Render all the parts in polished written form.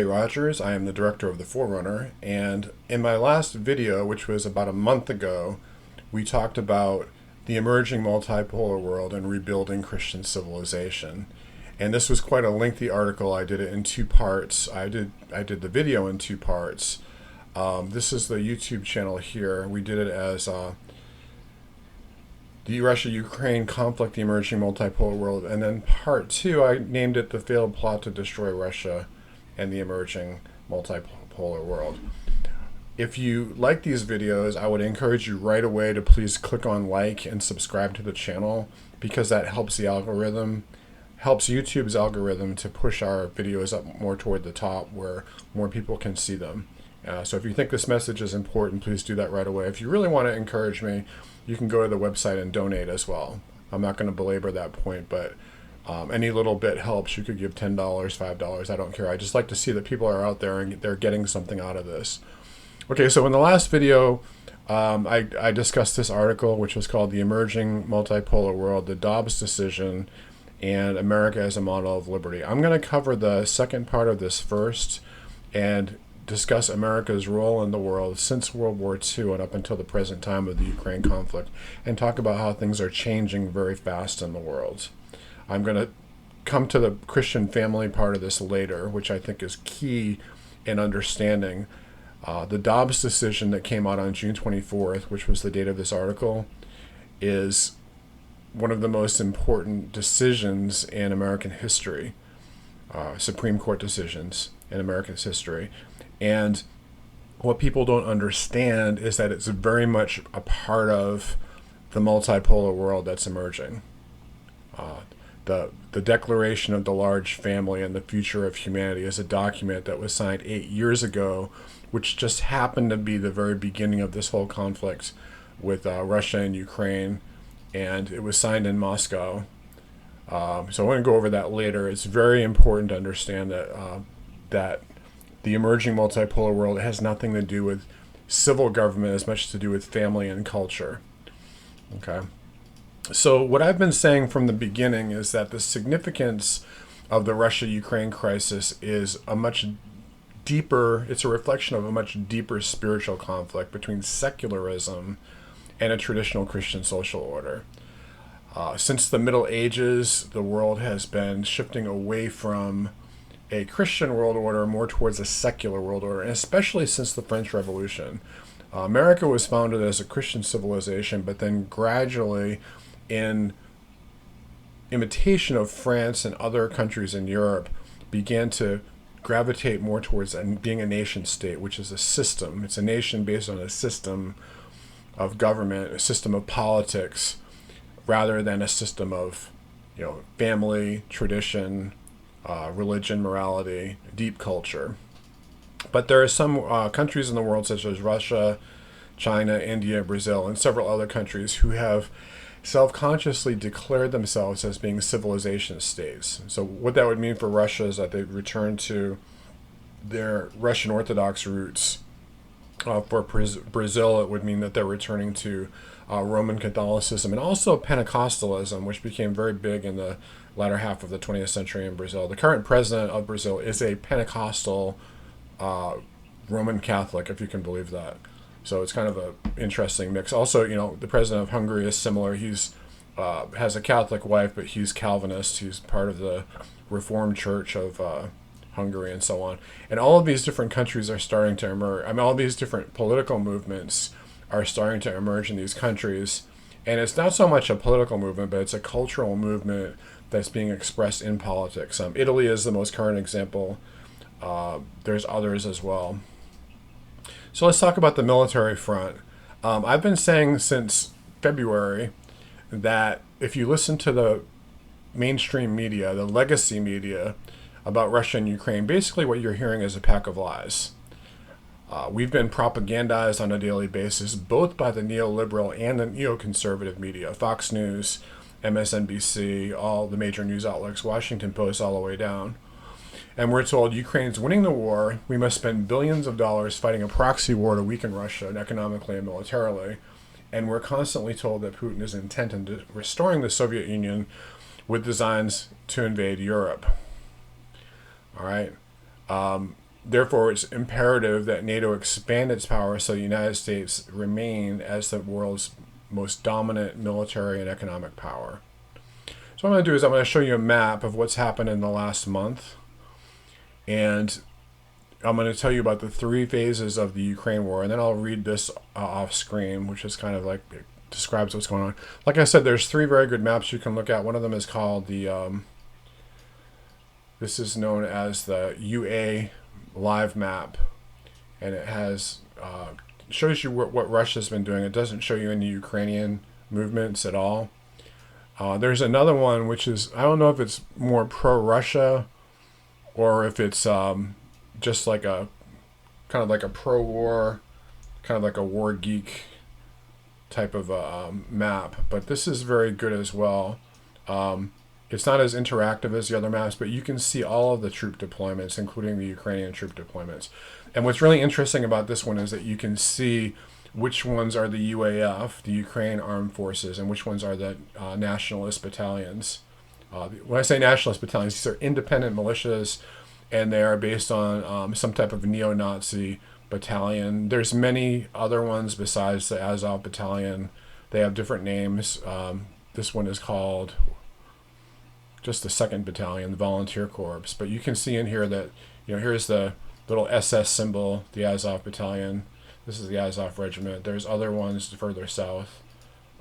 Jay Rogers. I am the director of the Forerunner, and in my last video, which was about a month ago, we talked about the emerging multipolar world and rebuilding Christian civilization. And this was quite a lengthy article. I did it in two parts. I did the video in two parts. This is the YouTube channel here. We did it as the Russia-Ukraine conflict, the emerging multipolar world. And then part two, I named it the failed plot to destroy Russia and the emerging multipolar world. If you like these videos, I would encourage you right away to please click on like and subscribe to the channel, because that helps the algorithm, helps YouTube's algorithm to push our videos up more toward the top where more people can see them. So if you think this message is important, please do that right away. If you really want to encourage me, you can go to the website and donate as well. I'm not going to belabor that point, but any little bit helps. You could give $10, $5, I don't care. I just like to see that people are out there and they're getting something out of this. Okay, so in the last video, I discussed this article, which was called The Emerging Multipolar World, the Dobbs Decision, and America as a Model of Liberty. I'm going to cover the second part of this first and discuss America's role in the world since World War II and up until the present time of the Ukraine conflict, and talk about how things are changing very fast in the world. I'm going to come to the Christian family part of this later, which I think is key in understanding the Dobbs decision that came out on June 24th, which was the date of this article, is one of the most important decisions in American history, Supreme Court decisions in America's history. And what people don't understand is that it's very much a part of the multipolar world that's emerging. The Declaration of the Large Family and the Future of Humanity is a document that was signed 8 years ago, which just happened to be the very beginning of this whole conflict with Russia and Ukraine, and it was signed in Moscow. So I'm going to go over that later. It's very important to understand that that the emerging multipolar world has nothing to do with civil government as much to do with family and culture. Okay. So what I've been saying from the beginning is that the significance of the Russia-Ukraine crisis is a much deeper, it's a reflection of a much deeper spiritual conflict between secularism and a traditional Christian social order. Since the Middle Ages, the world has been shifting away from a Christian world order more towards a secular world order, and especially since the French Revolution. America was founded as a Christian civilization, but then gradually, in imitation of France and other countries in Europe, began to gravitate more towards being a nation state, which is a system. It's a nation based on a system of government, a system of politics, rather than a system of, family, tradition, religion, morality, deep culture. But there are some countries in the world, such as Russia, China, India, Brazil, and several other countries, who have self-consciously declared themselves as being civilization states. So what that would mean for Russia is that they return to their Russian Orthodox roots. For Brazil, it would mean that they're returning to Roman Catholicism and also Pentecostalism, which became very big in the latter half of the 20th century in Brazil. The current president of Brazil is a Pentecostal Roman Catholic, if you can believe that. So it's kind of an interesting mix. Also, the president of Hungary is similar. He's has a Catholic wife, but he's Calvinist. He's part of the Reformed Church of Hungary and so on. And all of these different countries are starting to emerge. All these different political movements are starting to emerge in these countries. And it's not so much a political movement, but it's a cultural movement that's being expressed in politics. Italy is the most current example. There's others as well. So let's talk about the military front. I've been saying since February that if you listen to the mainstream media, the legacy media about Russia and Ukraine, basically what you're hearing is a pack of lies. We've been propagandized on a daily basis, both by the neoliberal and the neoconservative media, Fox News, MSNBC, all the major news outlets, Washington Post, all the way down. And we're told Ukraine's winning the war. We must spend billions of dollars fighting a proxy war to weaken Russia economically and militarily. And we're constantly told that Putin is intent on restoring the Soviet Union with designs to invade Europe. All right. therefore, it's imperative that NATO expand its power so the United States remain as the world's most dominant military and economic power. So what I'm going to do is I'm going to show you a map of what's happened in the last month. And I'm going to tell you about the 3 phases of the Ukraine war. And then I'll read this off screen, which is kind of like, it describes what's going on. Like I said, there's 3 very good maps you can look at. One of them is called the, this is known as the UA live map. And it has, shows you what Russia's been doing. It doesn't show you any Ukrainian movements at all. There's another one, which is, I don't know if it's more pro-Russia or if it's just like a, kind of like a pro-war, kind of like a war geek type of map. But this is very good as well. It's not as interactive as the other maps, but you can see all of the troop deployments, including the Ukrainian troop deployments. And what's really interesting about this one is that you can see which ones are the UAF, the Ukraine Armed Forces, and which ones are the nationalist battalions. When I say nationalist battalions, these are independent militias, and they are based on some type of neo-Nazi battalion. There's many other ones besides the Azov battalion. They have different names. This one is called just the 2nd Battalion, the Volunteer Corps. But you can see in here that, here's the little SS symbol, the Azov battalion. This is the Azov regiment. There's other ones further south,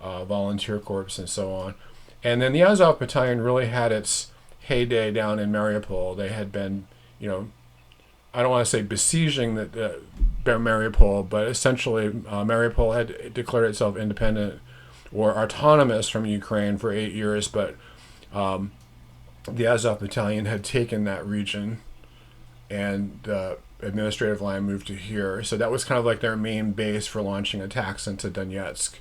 Volunteer Corps and so on. And then the Azov battalion really had its heyday down in Mariupol. They had been, I don't want to say besieging the Mariupol, but essentially Mariupol had declared itself independent or autonomous from Ukraine for 8 years, but the Azov battalion had taken that region, and the administrative line moved to here. So that was kind of like their main base for launching attacks into Donetsk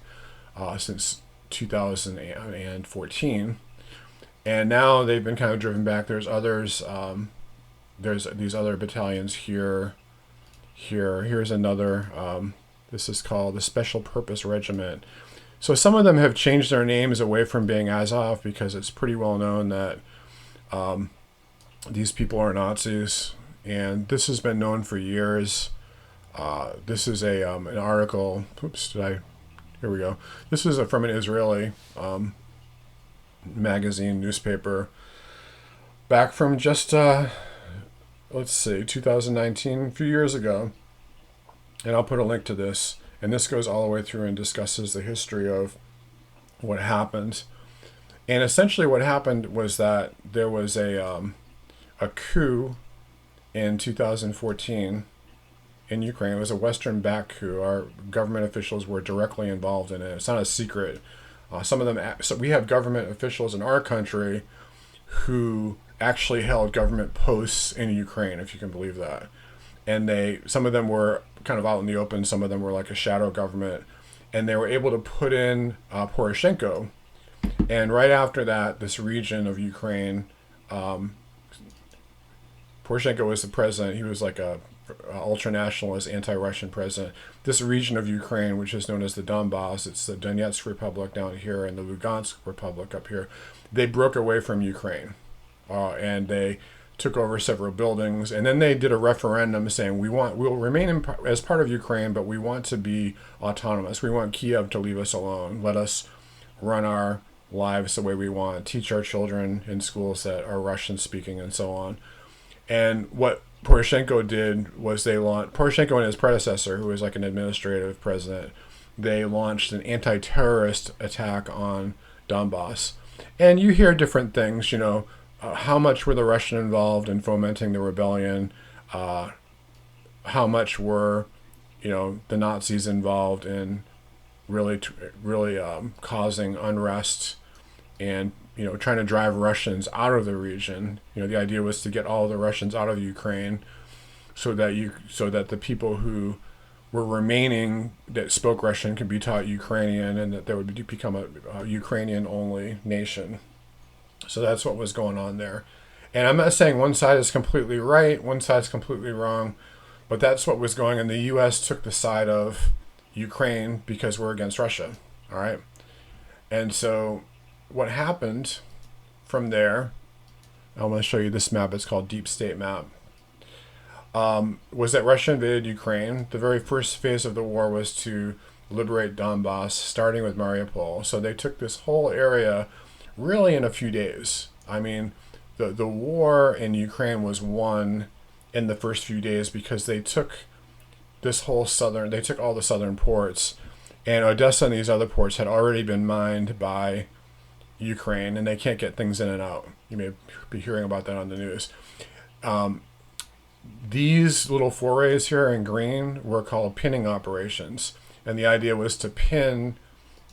since 2014. And now they've been kind of driven back. There's others. There's these other battalions here. Here's another. This is called the Special Purpose Regiment. So some of them have changed their names away from being Azov because it's pretty well known that these people are Nazis. And this has been known for years. This is an article. Oops, here we go. This is from an Israeli magazine, newspaper, back from just, let's see, 2019, a few years ago. And I'll put a link to this. And this goes all the way through and discusses the history of what happened. And essentially what happened was that there was a coup in 2014 in Ukraine. It was a Western-backed coup. Our government officials were directly involved in it. It's not a secret. Some of them. So we have government officials in our country who actually held government posts in Ukraine, if you can believe that. And some of them were kind of out in the open. Some of them were like a shadow government, and they were able to put in Poroshenko. And right after that, this region of Ukraine. Poroshenko was the president. He was like a ultra-nationalist, anti-Russian president. This region of Ukraine, which is known as the Donbass, it's the Donetsk Republic down here and the Lugansk Republic up here, they broke away from Ukraine. And they took over several buildings. And then they did a referendum saying, we'll remain as part of Ukraine, but we want to be autonomous. We want Kiev to leave us alone. Let us run our lives the way we want, teach our children in schools that are Russian-speaking and so on. And what Poroshenko did was Poroshenko and his predecessor, who was like an administrative president, they launched an anti-terrorist attack on Donbass. And you hear different things, how much were the Russians involved in fomenting the rebellion? How much were, the Nazis involved in really causing unrest and trying to drive Russians out of the region. The idea was to get all of the Russians out of Ukraine so that the people who were remaining that spoke Russian could be taught Ukrainian, and that there would become a Ukrainian-only nation. So that's what was going on there. And I'm not saying one side is completely right, one side is completely wrong, but that's what was going on. The U.S. took the side of Ukraine because we're against Russia, all right? And so what happened from there, I'm going to show you this map. It's called Deep State Map. was that Russia invaded Ukraine. The very first phase of the war was to liberate Donbass, starting with Mariupol. So they took this whole area really in a few days. I mean, the war in Ukraine was won in the first few days because they took they took all the southern ports, and Odessa and these other ports had already been mined by Ukraine, and they can't get things in and out. You may be hearing about that on the news. These little forays here in green were called pinning operations, and the idea was to pin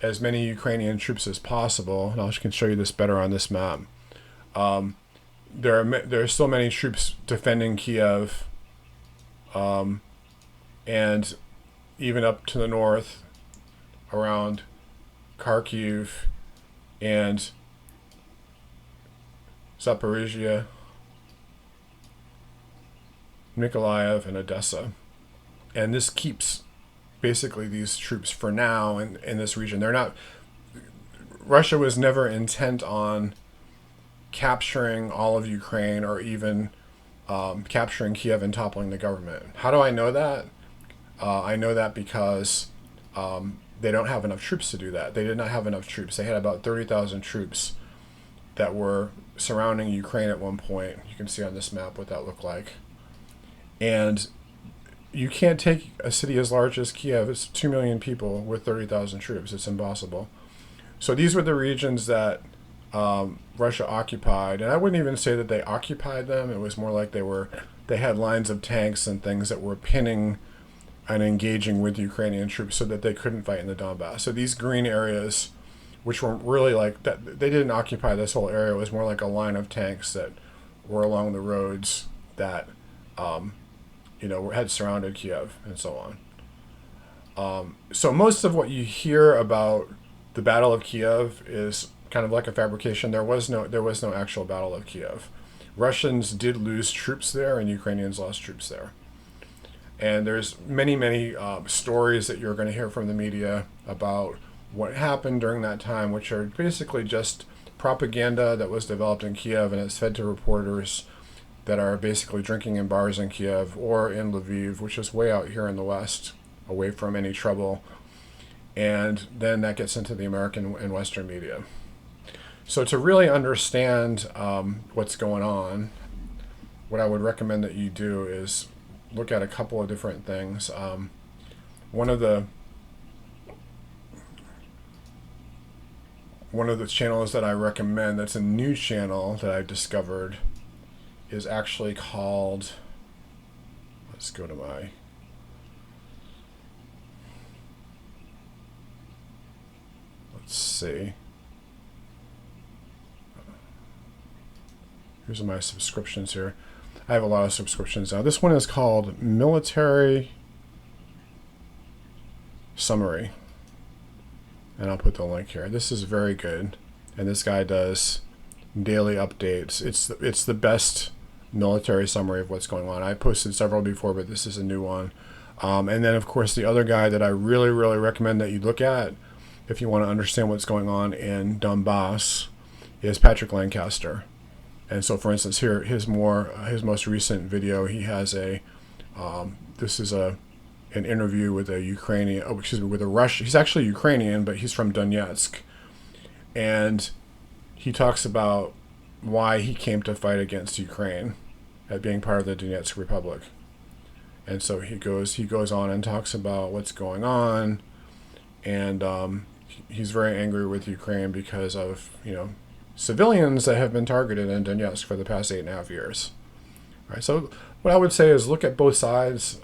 as many Ukrainian troops as possible. And I can show you this better on this map. There are still many troops defending Kiev, and even up to the north around Kharkiv and Zaporizhia, Mykolaiv, and Odessa. And this keeps basically these troops for now in this region. Russia was never intent on capturing all of Ukraine or even capturing Kiev and toppling the government. How do I know that? I know that because they don't have enough troops to do that. They did not have enough troops. They had about 30,000 troops that were surrounding Ukraine at one point. You can see on this map what that looked like. And you can't take a city as large as Kiev. It's 2 million people with 30,000 troops. It's impossible. So these were the regions that Russia occupied. And I wouldn't even say that they occupied them. It was more like they had lines of tanks and things that were pinning and engaging with Ukrainian troops so that they couldn't fight in the Donbass. So these green areas, which were really like that, they didn't occupy this whole area. It was more like a line of tanks that were along the roads that had surrounded Kiev and so on. So most of what you hear about the Battle of Kiev is kind of like a fabrication. There was no actual Battle of Kiev. Russians did lose troops there, and Ukrainians lost troops there. And there's many stories that you're going to hear from the media about what happened during that time, which are basically just propaganda that was developed in Kiev, and it's fed to reporters that are basically drinking in bars in Kiev or in Lviv, which is way out here in the west, away from any trouble. And then that gets into the American and Western media. So to really understand what's going on, what I would recommend that you do is look at a couple of different things. One of the channels that I recommend, that's a new channel that I discovered, is actually called, let's go to my, let's see, here's my subscriptions here. I have a lot of subscriptions now. This one is called Military Summary, and I'll put the link here. This is very good, and this guy does daily updates. It's the best military summary of what's going on. I posted several before, but this is a new one. And then, of course, the other guy that I really recommend that you look at if you want to understand what's going on in Donbass is Patrick Lancaster. And so, for instance, here his most recent video, he has this is an interview with with a Russian. He's actually Ukrainian, but he's from Donetsk, and he talks about why he came to fight against Ukraine at being part of the Donetsk Republic. And so he goes on and talks about what's going on, and he's very angry with Ukraine because of civilians that have been targeted in Donetsk for the past 8.5 years. All right, so what I would say is look at both sides.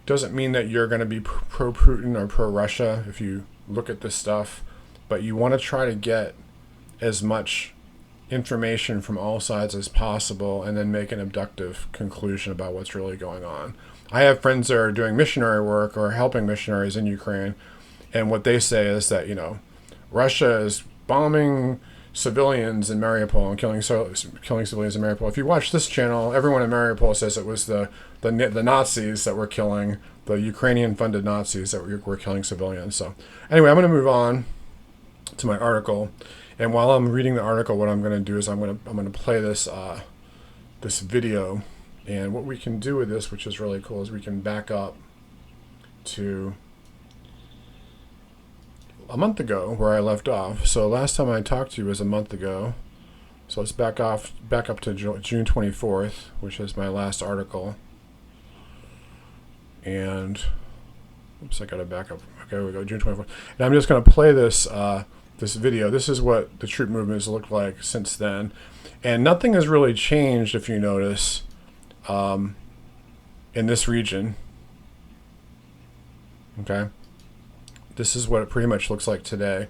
Doesn't mean that you're going to be pro-Putin or pro-Russia if you look at this stuff, but you want to try to get as much information from all sides as possible and then make an abductive conclusion about what's really going on. I have friends that are doing missionary work or helping missionaries in Ukraine, and what they say is that Russia is bombing civilians in Mariupol and killing civilians in Mariupol. If you watch this channel, everyone in Mariupol says it was the Nazis that were killing, the Ukrainian-funded Nazis that were killing civilians. So anyway, I'm going to move on to my article, and while I'm reading the article, what I'm going to do is I'm going to play this this video And what we can do with this, which is really cool, is we can back up to a month ago where I left off. So last time I talked to you was a month ago. So let's back up to June 24th, which is my last article. And oops, I gotta back up. Okay, here we go, June 24th. And I'm just gonna play this this video. This is what the troop movements look like since then. And nothing has really changed, if you notice, in this region. Okay. This is what it pretty much looks like today.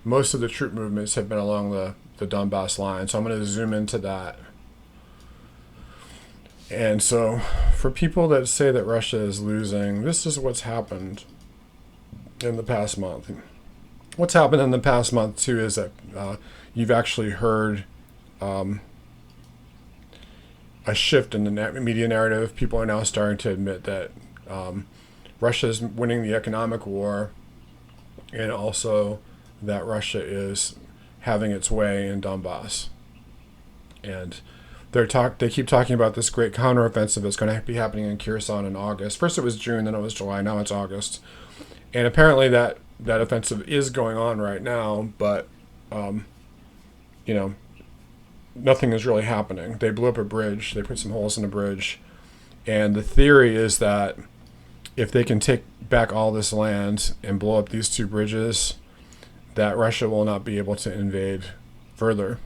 Most of the troop movements have been along the Donbass line. So I'm going to zoom into that. And so for people that say that Russia is losing, this is what's happened in the past month. What's happened in the past month, too, is that you've actually heard a shift in the media narrative. People are now starting to admit that Russia is winning the economic war, and also that Russia is having its way in Donbass. And they keep talking about this great counteroffensive that's going to be happening in Kherson in August. First it was June, then it was July, now it's August. And apparently that offensive is going on right now, but nothing is really happening. They blew up a bridge, they put some holes in the bridge, and the theory is that if they can take back all this land and blow up these two bridges, that Russia will not be able to invade further.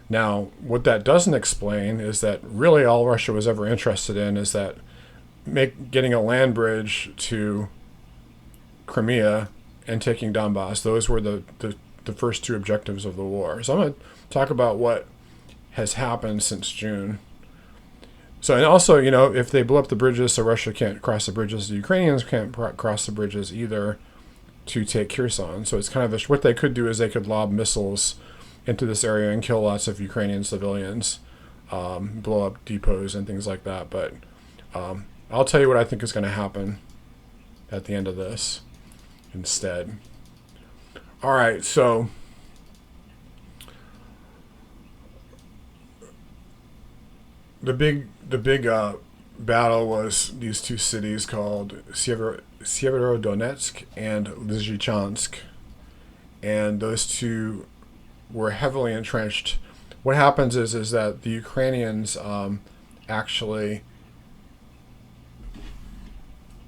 Now, what that doesn't explain is that really all Russia was ever interested in is that getting a land bridge to Crimea and taking Donbass. Those were the first two objectives of the war. So I'm going to talk about what has happened since June. So, and also, if they blow up the bridges so Russia can't cross the bridges, the Ukrainians can't cross the bridges either to take Kherson. So it's kind of what they could do is they could lob missiles into this area and kill lots of Ukrainian civilians, blow up depots and things like that. But I'll tell you what I think is going to happen at the end of this instead. All right, so the big battle was these two cities called Severodonetsk and Lysychansk, and those two were heavily entrenched. What happens is that the Ukrainians actually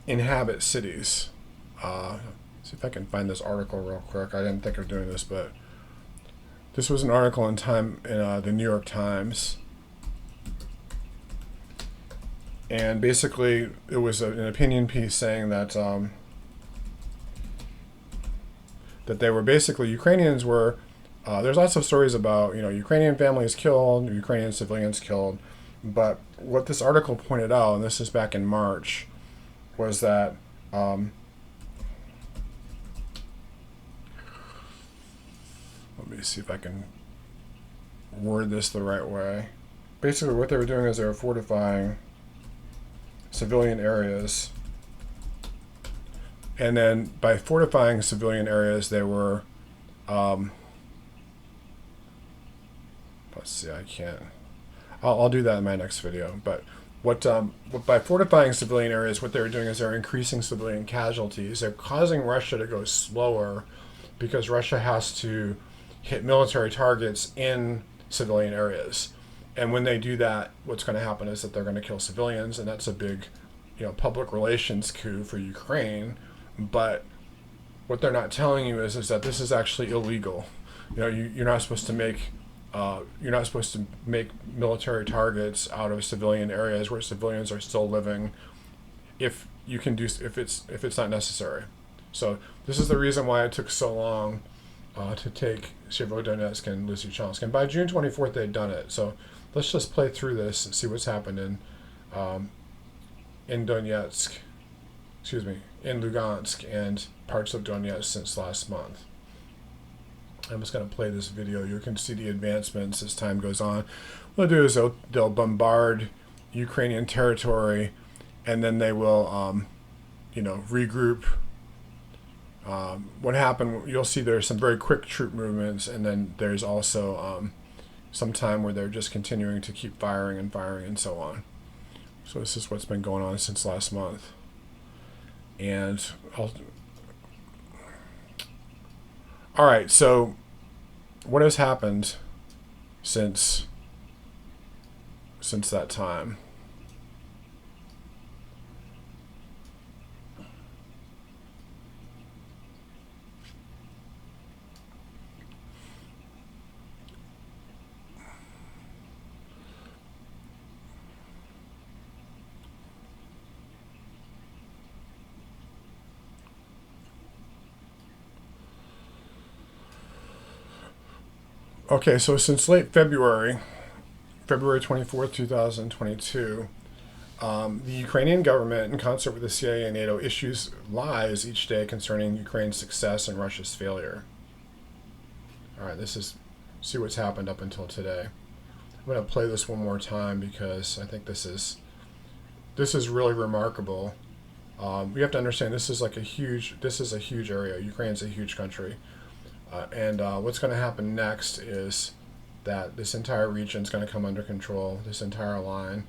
inhabit cities. See if I can find this article real quick. I didn't think of doing this, but this was an article in the New York Times. And basically, it was an opinion piece saying that that they were basically Ukrainians were. There's lots of stories about Ukrainian families killed, Ukrainian civilians killed, but what this article pointed out, and this is back in March, was that let me see if I can word this the right way. Basically, what they were doing is they were fortifying civilian areas, and then by fortifying civilian areas they were let's see, I'll do that in my next video. But what by fortifying civilian areas, what they were doing is they're increasing civilian casualties. They're causing Russia to go slower because Russia has to hit military targets in civilian areas. And when they do that, what's going to happen is that they're going to kill civilians, and that's a big, public relations coup for Ukraine. But what they're not telling you is that this is actually illegal. You're not supposed to make military targets out of civilian areas where civilians are still living, if it's not necessary. So this is the reason why it took so long to take Severodonetsk and Lysychansk. And by June 24th, they'd done it. So let's just play through this and see what's happened in Donetsk, in Lugansk and parts of Donetsk since last month. I'm just going to play this video. You can see the advancements as time goes on. What they'll do is they'll bombard Ukrainian territory, and then they will, regroup. What happened, you'll see there's some very quick troop movements, and then there's also some time where they're just continuing to keep firing and so on. So this is what's been going on since last month. And all right, so what has happened since that time? Okay, so since late February 24th, 2022, the Ukrainian government, in concert with the CIA and NATO, issues lies each day concerning Ukraine's success and Russia's failure. All right, see what's happened up until today. I'm going to play this one more time because I think this is really remarkable. We have to understand this is a huge area. Ukraine's a huge country. And what's going to happen next is that this entire region is going to come under control, this entire line.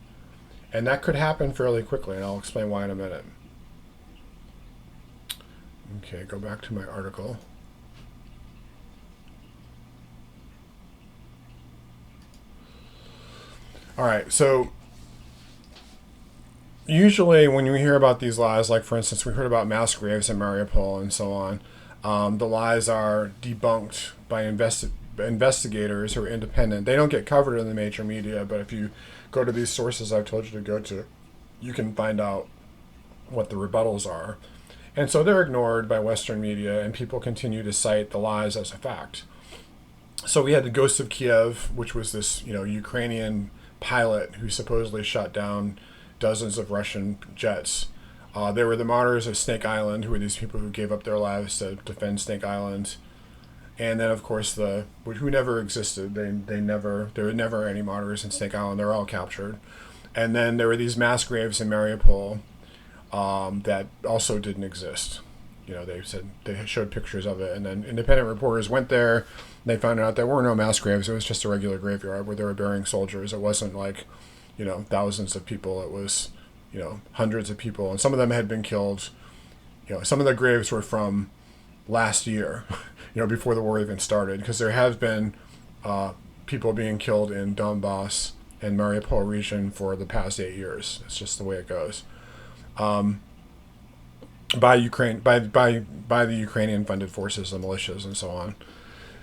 And that could happen fairly quickly, and I'll explain why in a minute. Okay, go back to my article. All right, so usually when you hear about these lies, like for instance, we heard about mass graves in Mariupol and so on, the lies are debunked by investigators who are independent. They don't get covered in the major media, but if you go to these sources I've told you to go to, you can find out what the rebuttals are. And so they're ignored by Western media, and people continue to cite the lies as a fact. So we had the Ghost of Kiev, which was this Ukrainian pilot who supposedly shot down dozens of Russian jets. There were the martyrs of Snake Island, who were these people who gave up their lives to defend Snake Island. And then, of course, who never existed. There were never any martyrs in Snake Island. They were all captured. And then there were these mass graves in Mariupol that also didn't exist. They showed pictures of it, and then independent reporters went there. And they found out there were no mass graves. It was just a regular graveyard where they were burying soldiers. It wasn't thousands of people. It was hundreds of people, and some of them had been killed. Some of the graves were from last year, before the war even started, because there have been people being killed in Donbass and Mariupol region for the past 8 years. It's just the way it goes. By the Ukrainian funded forces, the militias, and so on.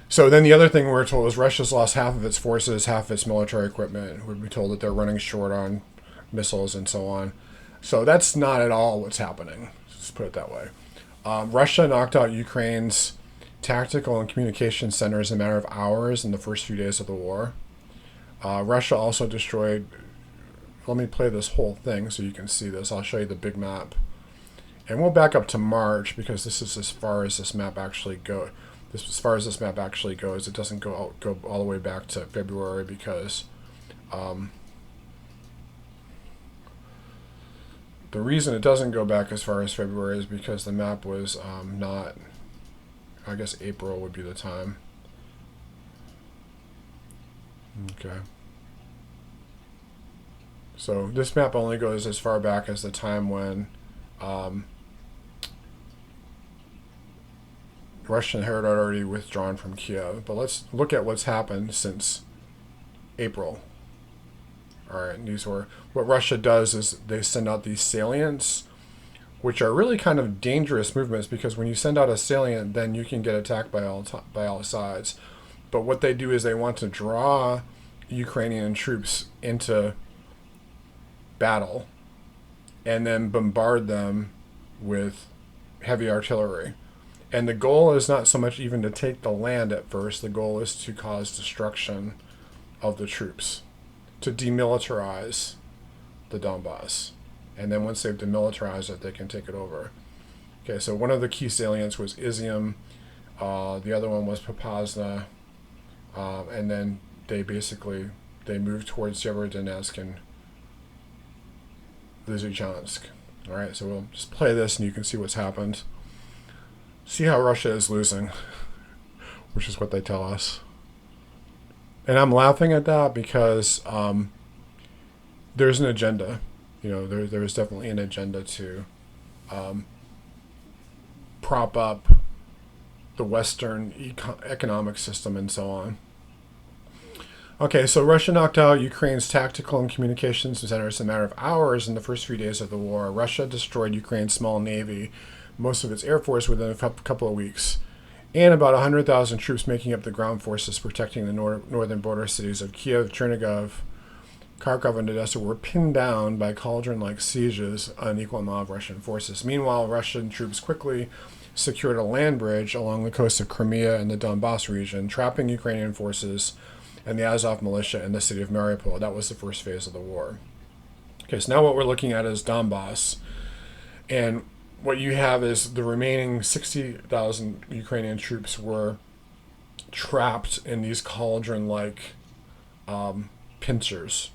So then the other thing we're told is Russia's lost half of its forces, half of its military equipment. We're told that they're running short on missiles and so on. So that's not at all what's happening. Let's put it that way. Russia knocked out Ukraine's tactical and communication centers in a matter of hours in the first few days of the war. Russia also destroyed... Let me play this whole thing so you can see this. I'll show you the big map. And we'll back up to March because this is as far as this map actually goes. As far as this map actually goes, it doesn't go all the way back to February because... the reason it doesn't go back as far as February is because the map was not... I guess April would be the time. Okay. So this map only goes as far back as the time when Russia had already withdrawn from Kiev. But let's look at what's happened since April. All right, and these were... What Russia does is they send out these salients, which are really kind of dangerous movements because when you send out a salient, then you can get attacked by all sides. But what they do is they want to draw Ukrainian troops into battle and then bombard them with heavy artillery. And the goal is not so much even to take the land at first. The goal is to cause destruction of the troops, to demilitarize the Donbass. And then once they've demilitarized it, they can take it over. Okay, so one of the key salients was Izium. The other one was Popasna. And then they moved towards Severodonetsk and Lysychansk. All right, so we'll just play this and you can see what's happened. See how Russia is losing, which is what they tell us. And I'm laughing at that because there's an agenda. there is definitely an agenda to prop up the Western economic system and so on. Okay, so Russia knocked out Ukraine's tactical and communications centers in a matter of hours in the first few days of the war. Russia destroyed Ukraine's small navy, most of its air force within a couple of weeks, and about 100,000 troops making up the ground forces protecting the northern border cities of Kiev, Chernihiv, Kharkov, and Odessa were pinned down by cauldron-like sieges, an equal amount of Russian forces. Meanwhile, Russian troops quickly secured a land bridge along the coast of Crimea and the Donbass region, trapping Ukrainian forces and the Azov militia in the city of Mariupol. That was the first phase of the war. Okay, so now what we're looking at is Donbass. And what you have is the remaining 60,000 Ukrainian troops were trapped in these cauldron-like pincers.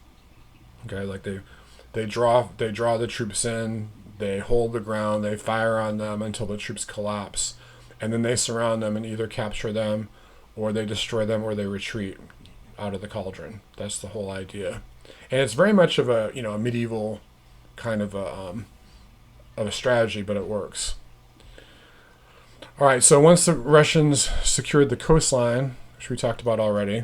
Okay, like they draw the troops in, they hold the ground, they fire on them until the troops collapse, and then they surround them and either capture them, or they destroy them, or they retreat out of the cauldron. That's the whole idea, and it's very much of a a medieval kind of a strategy, but it works. All right, so once the Russians secured the coastline, which we talked about already,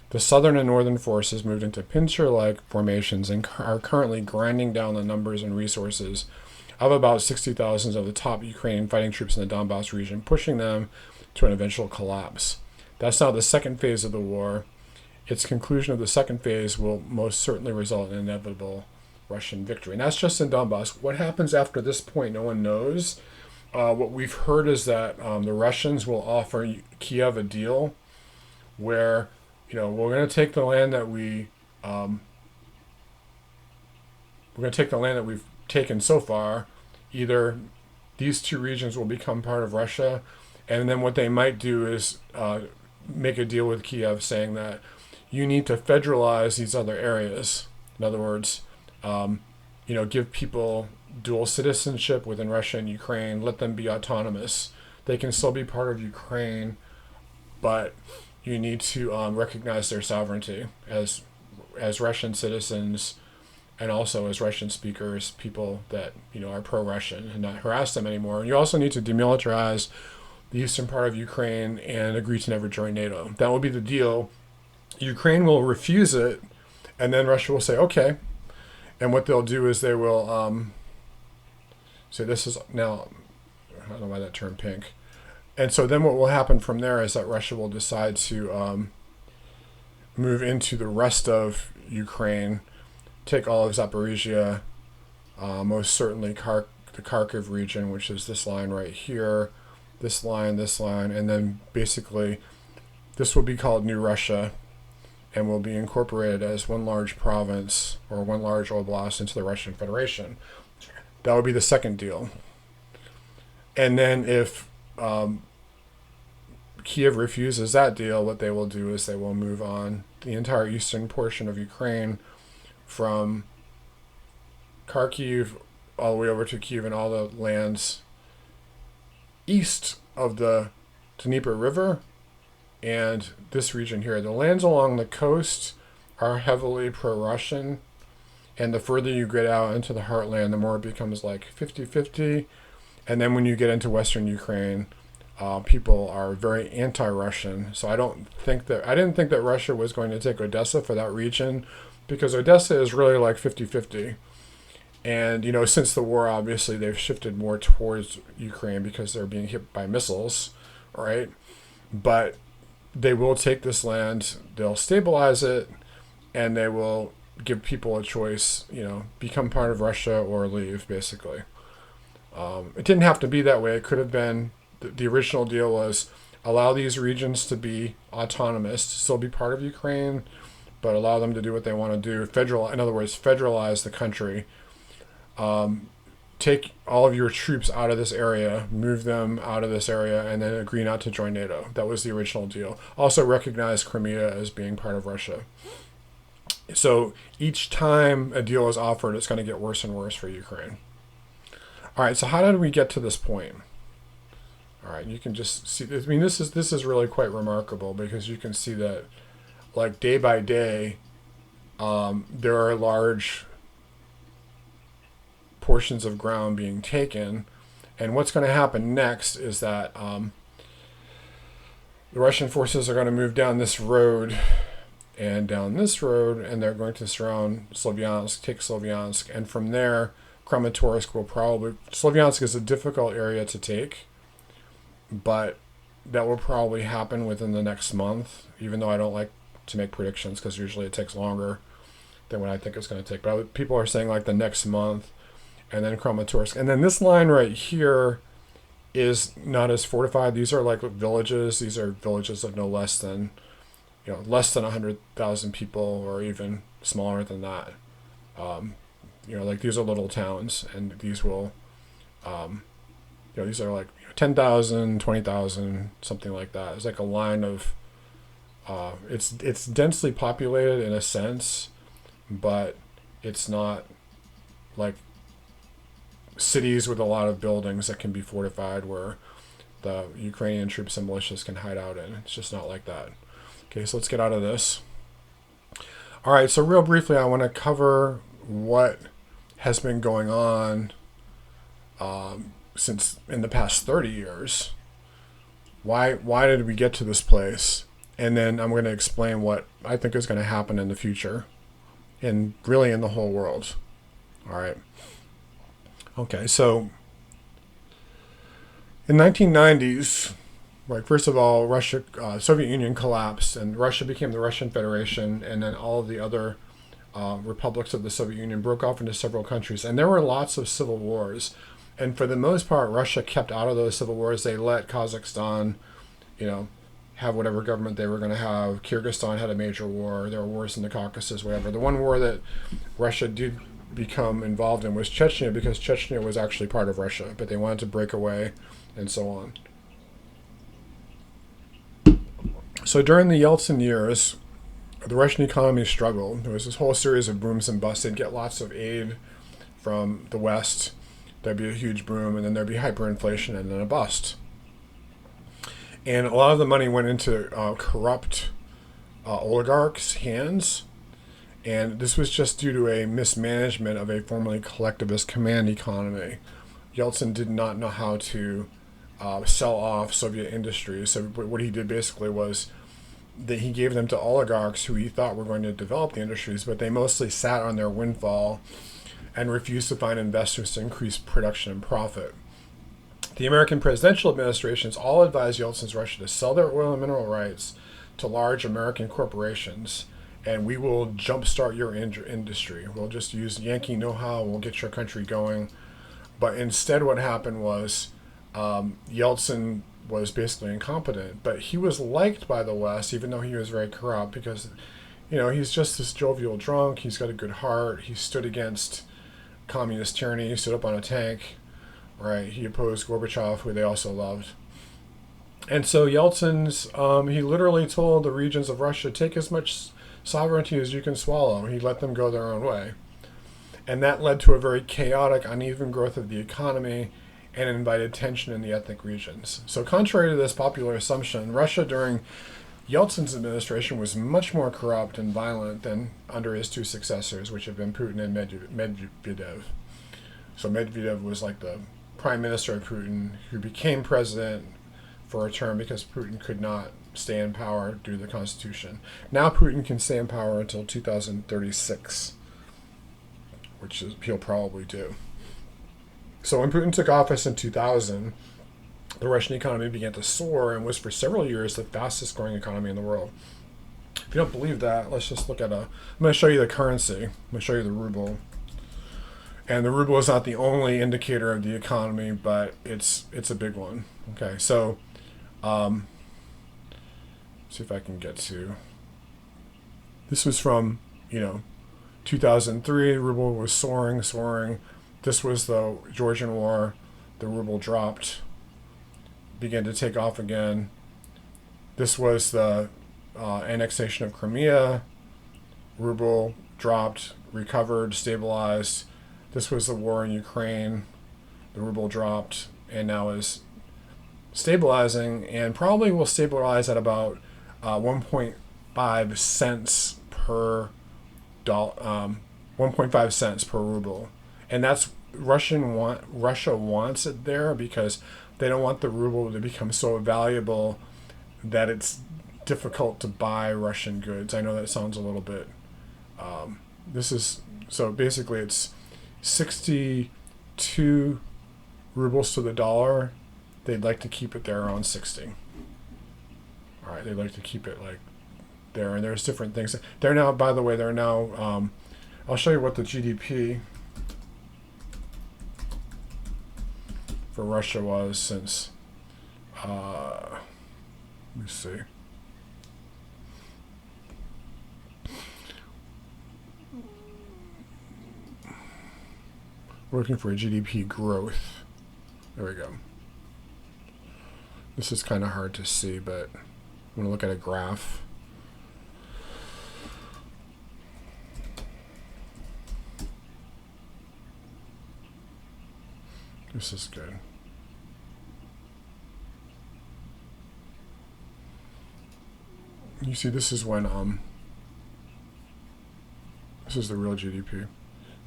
the southern and northern forces moved into pincer-like formations and are currently grinding down the numbers and resources of about 60,000 of the top Ukrainian fighting troops in the Donbass region, pushing them to an eventual collapse. That's now the second phase of the war. Its conclusion of the second phase will most certainly result in an inevitable Russian victory. And that's just in Donbass. What happens after this point, no one knows. What we've heard is that the Russians will offer Kiev a deal where we're going to take the land that we've taken so far. Either these two regions will become part of Russia, and then what they might do is make a deal with Kiev saying that you need to federalize these other areas. In other words, give people dual citizenship within Russia and Ukraine, let them be autonomous. They can still be part of Ukraine, but you need to recognize their sovereignty as Russian citizens, and also as Russian speakers, people that are pro-Russian, and not harass them anymore. And you also need to demilitarize the eastern part of Ukraine and agree to never join NATO. That will be the deal. Ukraine will refuse it, and then Russia will say okay. And what they'll do is they will say this is now, I don't know why that turned pink. And so then what will happen from there is that Russia will decide to move into the rest of Ukraine, take all of Zaporizhia, most certainly the Kharkiv region, which is this line right here, this line, and then basically this will be called New Russia and will be incorporated as one large province or one large oblast into the Russian Federation. That would be the second deal. And then if Kiev refuses that deal, what they will do is they will move on the entire eastern portion of Ukraine from Kharkiv all the way over to Kiev and all the lands east of the Dnieper River and this region here. The lands along the coast are heavily pro-Russian, and the further you get out into the heartland, the more it becomes like 50-50. And then when you get into western Ukraine, people are very anti-Russian. So I didn't think that Russia was going to take Odessa for that region, because Odessa is really like 50-50. And, since the war, obviously, they've shifted more towards Ukraine because they're being hit by missiles, right? But they will take this land, they'll stabilize it, and they will give people a choice, become part of Russia or leave, basically. It didn't have to be that way. It could have been, the original deal was allow these regions to be autonomous, still be part of Ukraine, but allow them to do what they want to do. In other words, federalize the country. Take all of your troops out of this area, move them out of this area, and then agree not to join NATO. That was the original deal. Also recognize Crimea as being part of Russia. So each time a deal is offered, it's going to get worse and worse for Ukraine. All right, so how did we get to this point? All right, you can just see, this is really quite remarkable, because you can see that, like, day by day, there are large portions of ground being taken. And what's going to happen next is that the Russian forces are going to move down this road and down this road, and they're going to surround Slavyansk, take Slavyansk, and from there, Kramatorsk will probably... Slavyansk is a difficult area to take, but that will probably happen within the next month, even though I don't like to make predictions because usually it takes longer than what I think it's going to take. But people are saying like the next month, and then Kramatorsk. And then this line right here is not as fortified. These are like villages. These are villages of no less than, less than 100,000 people, or even smaller than that. Like these are little towns, and these will, these are like 10,000, 20,000, something like that. It's like a line of, it's densely populated in a sense, but it's not like cities with a lot of buildings that can be fortified where the Ukrainian troops and militias can hide out in. It's just not like that. Okay, so let's get out of this. All right, so real briefly, I want to cover what has been going on since in the past 30 years. Why did we get to this place? And then I'm going to explain what I think is going to happen in the future, and really in the whole world. All right. Okay, so in 1990s, right, first of all, Russia, Soviet Union collapsed, and Russia became the Russian Federation, and then all of the other republics of the Soviet Union broke off into several countries, and there were lots of civil wars. And for the most part, Russia kept out of those civil wars. They let Kazakhstan, have whatever government they were going to have. Kyrgyzstan had a major war. There were wars in the Caucasus, whatever. The one war that Russia did become involved in was Chechnya, because Chechnya was actually part of Russia, but they wanted to break away and so on. So during the Yeltsin years, the Russian economy struggled. There was this whole series of booms and busts. They'd get lots of aid from the West. There'd be a huge boom, and then there'd be hyperinflation, and then a bust. And a lot of the money went into corrupt oligarchs' hands, and this was just due to a mismanagement of a formerly collectivist command economy. Yeltsin did not know how to sell off Soviet industries, so what he did basically was that he gave them to oligarchs who he thought were going to develop the industries, but they mostly sat on their windfall and refused to find investors to increase production and profit. The American presidential administrations all advised Yeltsin's Russia to sell their oil and mineral rights to large American corporations, and we will jumpstart your industry. We'll just use Yankee know-how, we'll get your country going. But instead what happened was Yeltsin was basically incompetent, but he was liked by the West, even though he was very corrupt, because he's just this jovial drunk. He's got a good heart. He stood against communist tyranny. He stood up on a tank, right? He opposed Gorbachev, who they also loved. And so Yeltsin's, he literally told the regions of Russia, take as much sovereignty as you can swallow. He let them go their own way. And that led to a very chaotic, uneven growth of the economy, and invited tension in the ethnic regions. So contrary to this popular assumption, Russia during Yeltsin's administration was much more corrupt and violent than under his two successors, which have been Putin and Medvedev. So Medvedev was like the prime minister of Putin, who became president for a term because Putin could not stay in power due to the Constitution. Now Putin can stay in power until 2036, which he'll probably do. So when Putin took office in 2000, the Russian economy began to soar and was for several years the fastest growing economy in the world. If you don't believe that, let's just look at I'm going to show you the currency. I'm going to show you the ruble. And the ruble is not the only indicator of the economy, but it's a big one. Okay, so see if I can get to... This was from, 2003. The ruble was soaring. This was the Georgian War. The ruble dropped, began to take off again. This was the annexation of Crimea. Ruble dropped, recovered, stabilized. This was the war in Ukraine. The ruble dropped and now is stabilizing, and probably will stabilize at about 1.5 cents per 1.5 cents per ruble. and that's Russia wants it there because they don't want the ruble to become so valuable that it's difficult to buy Russian goods. I know that sounds a little bit. This is so basically it's 62 rubles to the dollar. They'd like to keep it there around 60. All right, they'd like to keep it like there, and there's different things. They're now, by the way, I'll show you what the GDP for Russia was since. Let me see. We're looking for a GDP growth. There we go. This is kind of hard to see, but I'm going to look at a graph. This is good. You see, this is when this is the real GDP.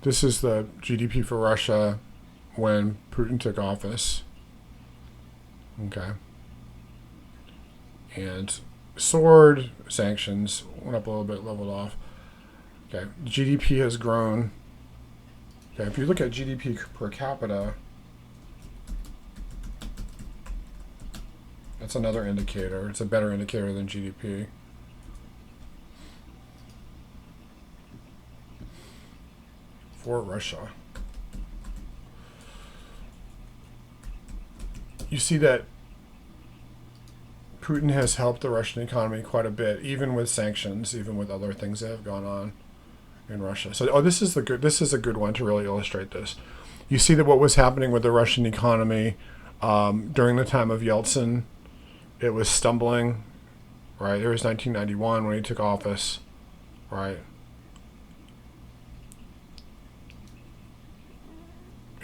This is the GDP for Russia when Putin took office. Okay. And soared, sanctions went up a little bit, leveled off. Okay, GDP has grown. Okay, if you look at GDP per capita, that's another indicator. It's a better indicator than GDP. For Russia. You see that Putin has helped the Russian economy quite a bit, even with sanctions, even with other things that have gone on in Russia. So, this is a good one to really illustrate this. You see that what was happening with the Russian economy during the time of Yeltsin, it was stumbling, right? It was 1991 when he took office, right?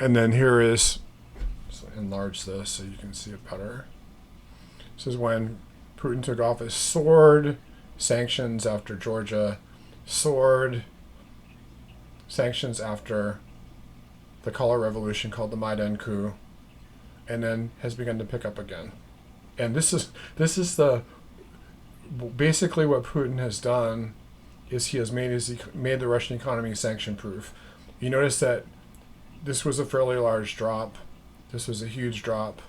And then here is, so enlarge this so you can see it better. This is when Putin took office, soared, sanctions after Georgia, soared, sanctions after the color revolution called the Maidan coup, and then has begun to pick up again. And this is basically what Putin has done is he has made the Russian economy sanction proof. You notice that this was a fairly large drop. This was a huge drop.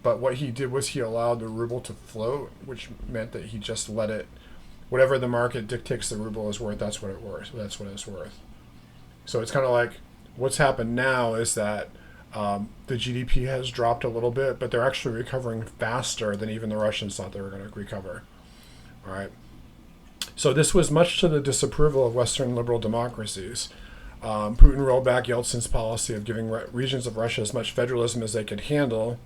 But what he did was he allowed the ruble to float, which meant that he just let it, whatever the market dictates the ruble is worth, that's what it worth. That's what it's worth. So it's kind of like what's happened now is that the GDP has dropped a little bit, but they're actually recovering faster than even the Russians thought they were going to recover. All right. So this was much to the disapproval of Western liberal democracies. Putin rolled back Yeltsin's policy of giving regions of Russia as much federalism as they could handle,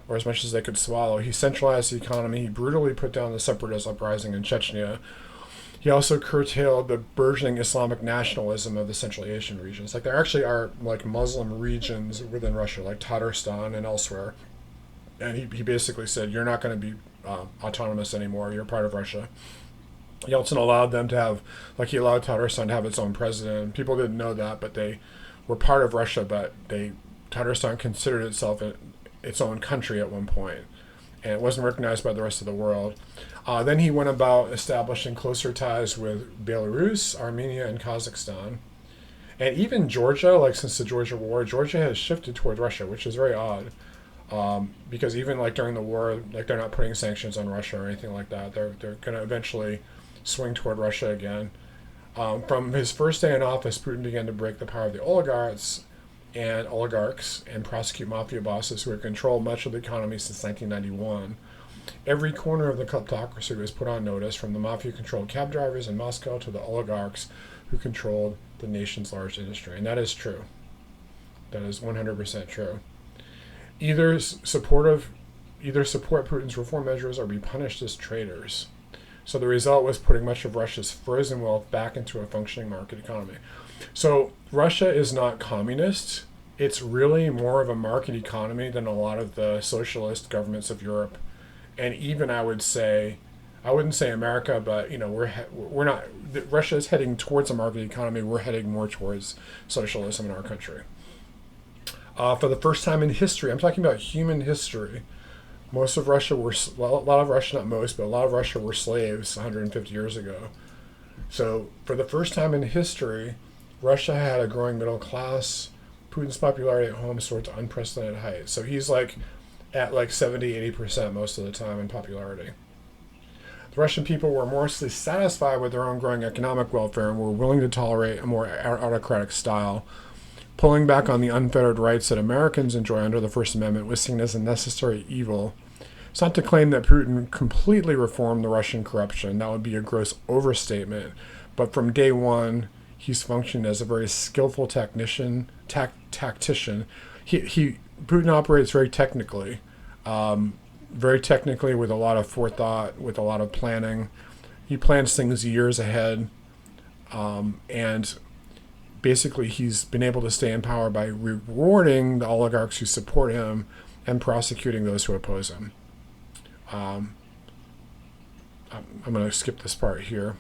or as much as they could swallow. He centralized the economy. He brutally put down the separatist uprising in Chechnya. He also curtailed the burgeoning Islamic nationalism of the Central Asian regions. Like there actually are like Muslim regions within Russia, like Tatarstan and elsewhere. And he basically said, you're not going to be autonomous anymore. You're part of Russia. Yeltsin allowed them to have, like he allowed Tatarstan to have its own president. People didn't know that, but they were part of Russia, but Tatarstan considered itself its own country at one point, and it wasn't recognized by the rest of the world. Then he went about establishing closer ties with Belarus, Armenia, and Kazakhstan. And even Georgia, like since the Georgia War, Georgia has shifted toward Russia, which is very odd. Because even like during the war, like they're not putting sanctions on Russia or anything like that. They're going to eventually swing toward Russia again. From his first day in office, Putin began to break the power of the oligarchs and prosecute mafia bosses who had controlled much of the economy since 1991. Every corner of the kleptocracy was put on notice, from the mafia-controlled cab drivers in Moscow to the oligarchs who controlled the nation's large industry. And that is true. That is 100% true. Either support Putin's reform measures or be punished as traitors. So the result was putting much of Russia's frozen wealth back into a functioning market economy. So Russia is not communist. It's really more of a market economy than a lot of the socialist governments of Europe. And even I wouldn't say America, but we're not. Russia is heading towards a market economy. We're heading more towards socialism in our country. For the first time in history, I'm talking about human history. Most of Russia were, well, a lot of Russia, not most, but a lot of Russia were slaves 150 years ago. So for the first time in history, Russia had a growing middle class. Putin's popularity at home soared to unprecedented heights. So he's like at like 70, 80% most of the time in popularity. The Russian people were mostly satisfied with their own growing economic welfare and were willing to tolerate a more autocratic style. Pulling back on the unfettered rights that Americans enjoy under the First Amendment was seen as a necessary evil. It's not to claim that Putin completely reformed the Russian corruption. That would be a gross overstatement. But from day one, he's functioned as a very skillful tactician. Putin operates very technically with a lot of forethought, with a lot of planning. He plans things years ahead, and basically he's been able to stay in power by rewarding the oligarchs who support him and prosecuting those who oppose him. I'm going to skip this part here.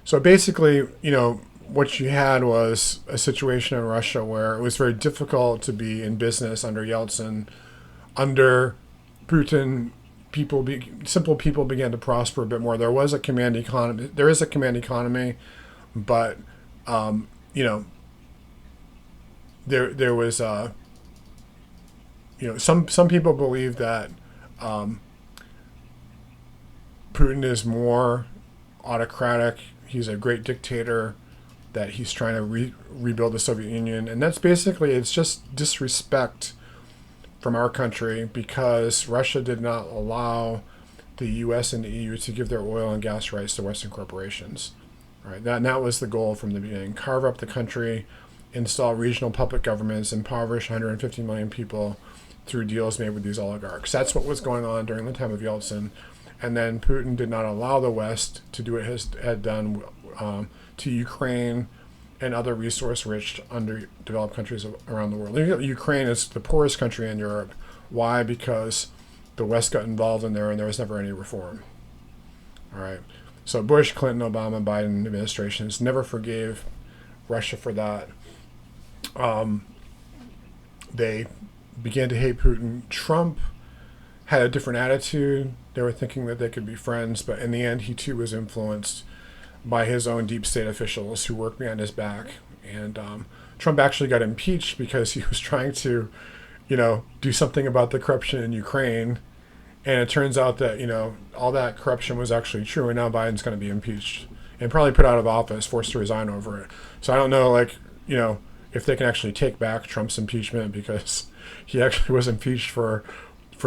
So basically, what you had was a situation in Russia where it was very difficult to be in business under Yeltsin. Under Putin, simple people began to prosper a bit more. There was a command economy. There is a command economy, but there was some people believe that Putin is more autocratic. He's a great dictator, that he's trying to rebuild the Soviet Union. And that's basically, it's just disrespect from our country because Russia did not allow the U.S. and the EU to give their oil and gas rights to Western corporations. Right? That was the goal from the beginning. Carve up the country, install regional puppet governments, impoverish 150 million people through deals made with these oligarchs. That's what was going on during the time of Yeltsin. And then Putin did not allow the West to do what it had done to Ukraine and other resource-rich, underdeveloped countries around the world. Ukraine is the poorest country in Europe. Why? Because the West got involved in there and there was never any reform. All right. So Bush, Clinton, Obama, Biden administrations never forgave Russia for that. They began to hate Putin. Trump had a different attitude. They were thinking that they could be friends, but in the end, he too was influenced by his own deep state officials who worked behind his back. And Trump actually got impeached because he was trying to, do something about the corruption in Ukraine. And it turns out that, all that corruption was actually true. And now Biden's going to be impeached and probably put out of office, forced to resign over it. So I don't know, if they can actually take back Trump's impeachment, because he actually was impeached for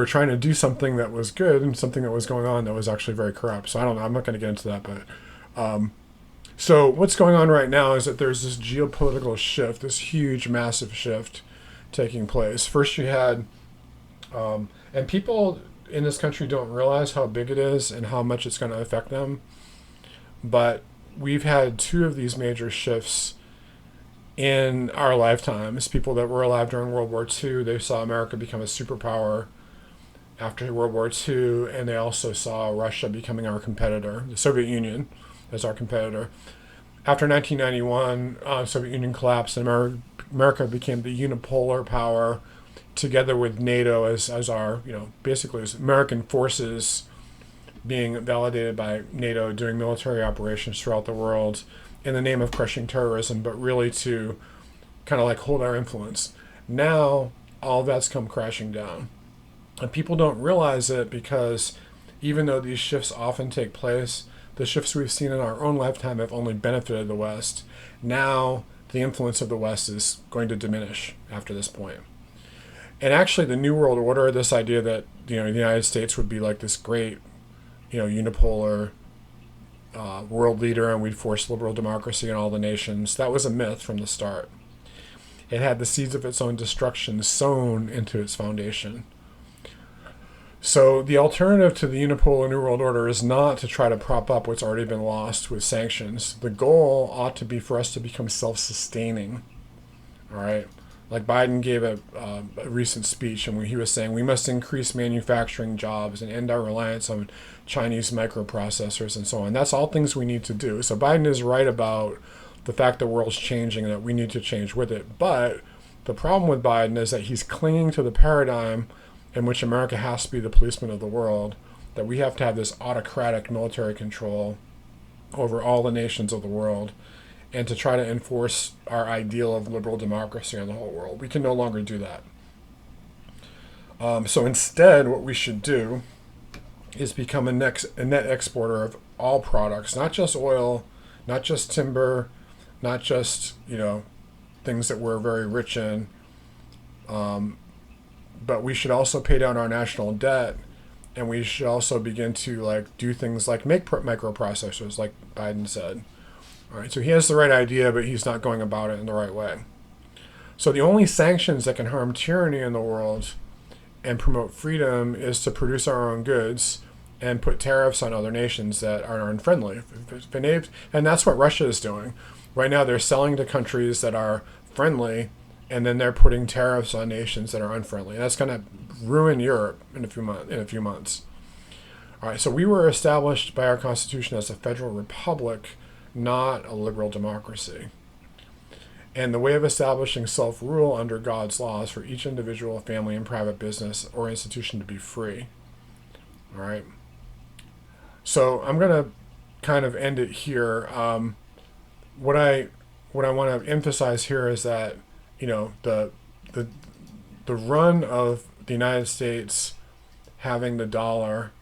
trying to do something that was good and something that was going on that was actually very corrupt. So I don't know. I'm not going to get into that, but so what's going on right now is that there's this geopolitical shift, this huge, massive shift taking place. First you had, and people in this country don't realize how big it is and how much it's going to affect them, but we've had two of these major shifts in our lifetimes. People that were alive during World War II, they saw America become a superpower after World War II, and they also saw Russia becoming our competitor, the Soviet Union as our competitor. After 1991, Soviet Union collapsed, and America became the unipolar power, together with NATO as our, basically as American forces being validated by NATO, doing military operations throughout the world in the name of crushing terrorism, but really to kind of hold our influence. Now, all that's come crashing down. And people don't realize it because even though these shifts often take place, the shifts we've seen in our own lifetime have only benefited the West. Now, the influence of the West is going to diminish after this point. And actually, the New World Order, this idea that the United States would be like this great, unipolar world leader and we'd force liberal democracy in all the nations, that was a myth from the start. It had the seeds of its own destruction sown into its foundation. So the alternative to the unipolar New World Order is not to try to prop up what's already been lost with sanctions. The goal ought to be for us to become self-sustaining. All right? Like Biden gave a recent speech, and he was saying we must increase manufacturing jobs and end our reliance on Chinese microprocessors and so on. That's all things we need to do. So Biden is right about the fact the world's changing and that we need to change with it. But The problem with Biden is that he's clinging to the paradigm in which America has to be the policeman of the world, that we have to have this autocratic military control over all the nations of the world, and to try to enforce our ideal of liberal democracy on the whole world. We can no longer do that. So instead, what we should do is become a net exporter of all products, not just oil, not just timber, not just, things that we're very rich in, but we should also pay down our national debt, and we should also begin to do things like make microprocessors, like Biden said. All right, so he has the right idea, but he's not going about it in the right way. So the only sanctions that can harm tyranny in the world and promote freedom is to produce our own goods and put tariffs on other nations that are unfriendly. And that's what Russia is doing. Right now they're selling to countries that are friendly, and then they're putting tariffs on nations that are unfriendly. And that's going to ruin Europe in a few months. All right, so we were established by our Constitution as a federal republic, not a liberal democracy. And the way of establishing self-rule under God's laws for each individual, family, and private business or institution to be free. All right. So I'm going to kind of end it here. What I want to emphasize here is that, the run of the United States having the dollar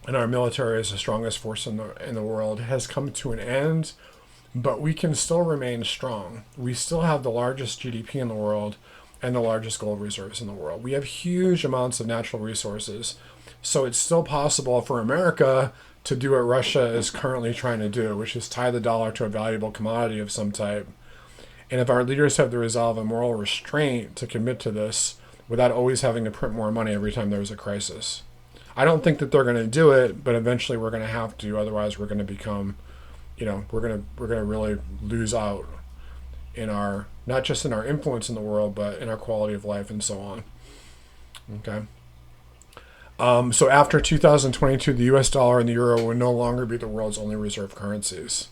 and our military as the strongest force in the world has come to an end, but we can still remain strong. We still have the largest GDP in the world and the largest gold reserves in the world. We have huge amounts of natural resources. So it's still possible for America to do what Russia is currently trying to do, which is tie the dollar to a valuable commodity of some type. And if our leaders have the resolve and moral restraint to commit to this without always having to print more money every time there's a crisis. I don't think that they're going to do it, but eventually we're going to have to. Otherwise, we're going to become, we're going to really lose out in our, not just in our influence in the world, but in our quality of life and so on. Okay. So after 2022, the U.S. dollar and the euro will no longer be the world's only reserve currencies.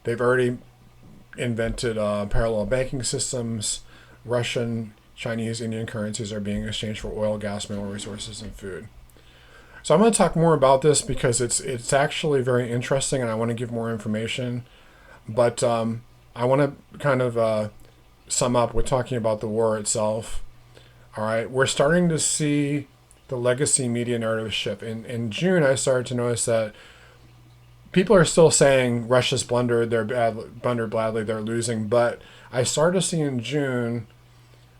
They've already invented parallel banking systems. Russian, Chinese, Indian currencies are being exchanged for oil, gas, mineral resources, and food. So I'm going to talk more about this because it's actually very interesting, and I want to give more information. But I want to kind of sum up with talking about the war itself. All right, we're starting to see the legacy media narrative shift. In June, I started to notice that people are still saying Russia's blundered, blundered badly, they're losing. But I started to see in June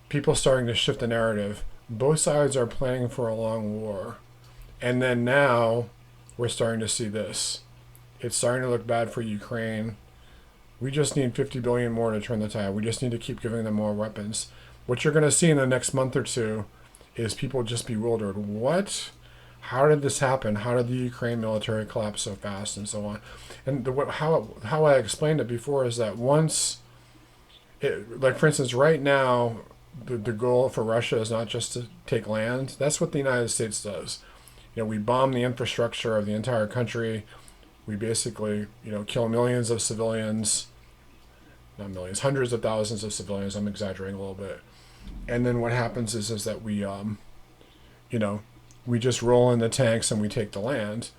people starting to shift the narrative. Both sides are planning for a long war. And then now we're starting to see this. It's starting to look bad for Ukraine. We just need 50 billion more to turn the tide. We just need to keep giving them more weapons. What you're going to see in the next month or two is people just bewildered. What? How did this happen? How did the Ukraine military collapse so fast and so on? And how I explained it before is that once, for instance, right now, the goal for Russia is not just to take land. That's what the United States does. We bomb the infrastructure of the entire country. We basically, kill millions of civilians. Not millions, hundreds of thousands of civilians. I'm exaggerating a little bit. And then what happens is that we, we just roll in the tanks and we take the land.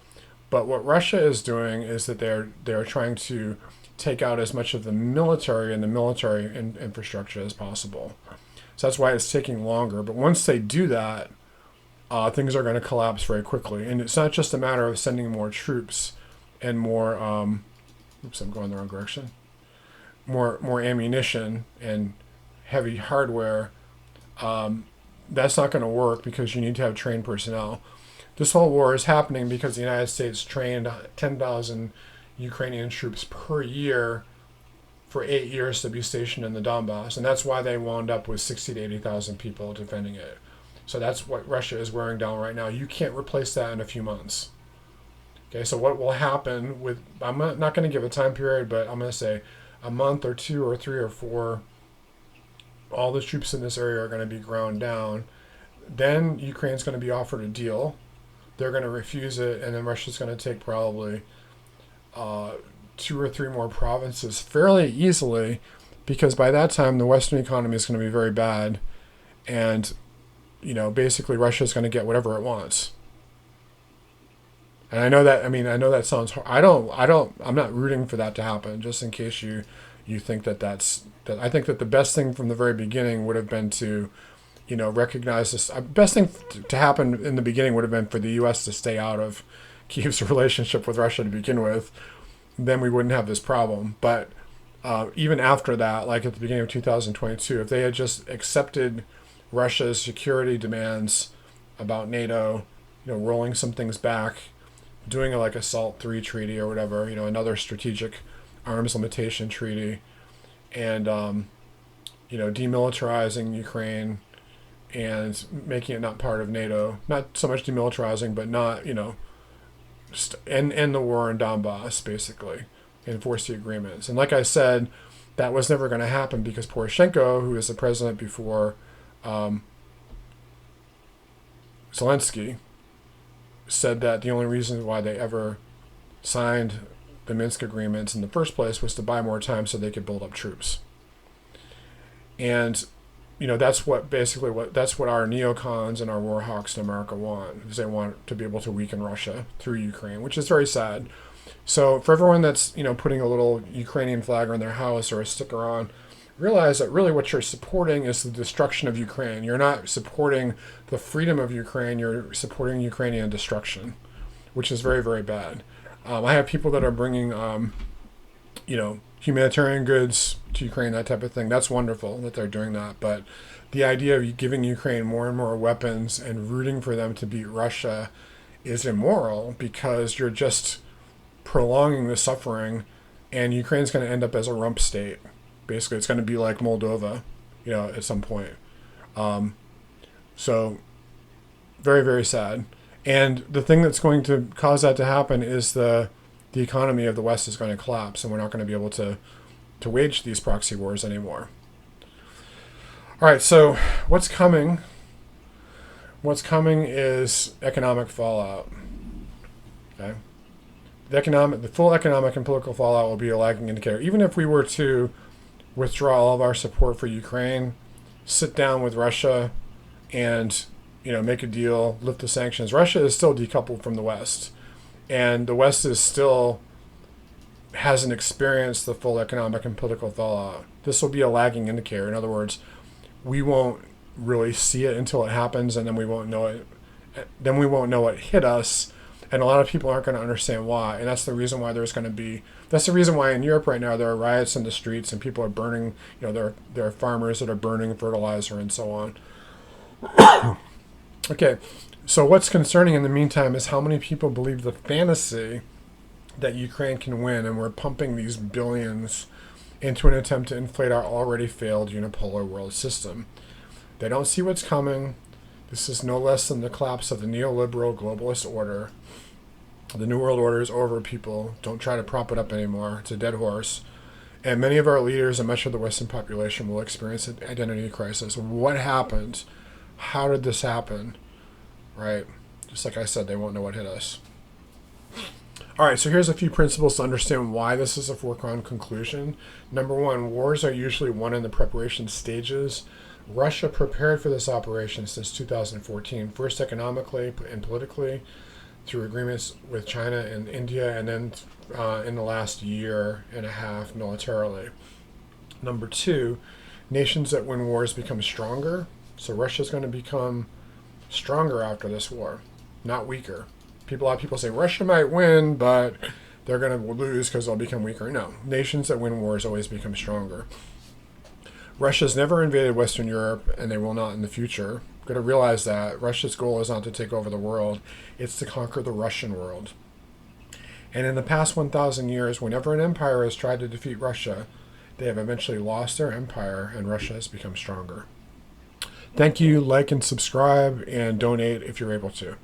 But what Russia is doing is that they're trying to take out as much of the military and the military infrastructure as possible. So that's why it's taking longer. But once they do that, things are going to collapse very quickly. And it's not just a matter of sending more troops and more, oops, I'm going the wrong direction, more ammunition and heavy hardware. That's not going to work because you need to have trained personnel. This whole war is happening because the United States trained 10,000 Ukrainian troops per year for 8 years to be stationed in the Donbass. And that's why they wound up with 60 to 80,000 people defending it. So that's what Russia is wearing down right now. You can't replace that in a few months. Okay, so what will happen with, I'm not going to give a time period, but I'm going to say a month or 2 or 3 or 4, all the troops in this area are going to be ground down. Then Ukraine's going to be offered a deal. They're going to refuse it, and then Russia's going to take probably 2 or 3 more provinces fairly easily, because by that time the Western economy is going to be very bad, and basically Russia is going to get whatever it wants. And I know that, I know that sounds, I'm not rooting for that to happen, just in case you think that I think that the best thing from the very beginning would have been to, recognize this. Best thing to happen in the beginning would have been for the U.S. to stay out of Kiev's relationship with Russia to begin with. Then we wouldn't have this problem. But even after that, like at the beginning of 2022, if they had just accepted Russia's security demands about NATO, rolling some things back, doing like a SALT III treaty or whatever, another strategic arms limitation treaty, and demilitarizing Ukraine and making it not part of NATO. Not so much demilitarizing, but not, end the war in Donbass, basically, enforce the agreements. And like I said, that was never going to happen because Poroshenko, who was the president before Zelensky, said that the only reason why they ever signed the Minsk agreements in the first place was to buy more time so they could build up troops. And that's what our neocons and our war hawks in America want, is they want to be able to weaken Russia through Ukraine, which is very sad. So for everyone that's putting a little Ukrainian flag on their house or a sticker on, realize that really what you're supporting is the destruction of Ukraine. You're not supporting the freedom of Ukraine, you're supporting Ukrainian destruction, which is very, very bad. I have people that are bringing, humanitarian goods to Ukraine, that type of thing. That's wonderful that they're doing that. But the idea of giving Ukraine more and more weapons and rooting for them to beat Russia is immoral, because you're just prolonging the suffering, and Ukraine's going to end up as a rump state. Basically, it's going to be like Moldova, at some point. So, very, very sad. And the thing that's going to cause that to happen is the economy of the West is going to collapse, and we're not going to be able to wage these proxy wars anymore. All right, so what's coming? What's coming is economic fallout. Okay, the full economic and political fallout will be a lagging indicator. Even if we were to withdraw all of our support for Ukraine, sit down with Russia, and make a deal, lift the sanctions. Russia is still decoupled from the West, and the West hasn't experienced the full economic and political fallout. This will be a lagging indicator. In other words, we won't really see it until it happens, and then we won't know it. Then we won't know it hit us, and a lot of people aren't going to understand why. And that's the reason why that's the reason why in Europe right now there are riots in the streets and people are burning. There are farmers that are burning fertilizer and so on. Okay, so what's concerning in the meantime is how many people believe the fantasy that Ukraine can win, and we're pumping these billions into an attempt to inflate our already failed unipolar world system. They don't see what's coming. This is no less than the collapse of the neoliberal globalist order. The New World Order is over, people. Don't try to prop it up anymore. It's a dead horse. And many of our leaders and much of the Western population will experience an identity crisis. What happened? How did this happen? Right? Just like I said, they won't know what hit us. All right, so here's a few principles to understand why this is a foregone conclusion. Number one, wars are usually won in the preparation stages. Russia prepared for this operation since 2014, first economically and politically through agreements with China and India, and then in the last year and a half militarily. Number two, nations that win wars become stronger. So Russia's going to become stronger after this war, not weaker. A lot of people say Russia might win, but they're going to lose because they'll become weaker. No, nations that win wars always become stronger. Russia's never invaded Western Europe, and they will not in the future. You've got to realize that Russia's goal is not to take over the world, it's to conquer the Russian world. And in the past 1,000 years, whenever an empire has tried to defeat Russia, they have eventually lost their empire, and Russia has become stronger. Thank you. Like and subscribe, and donate if you're able to.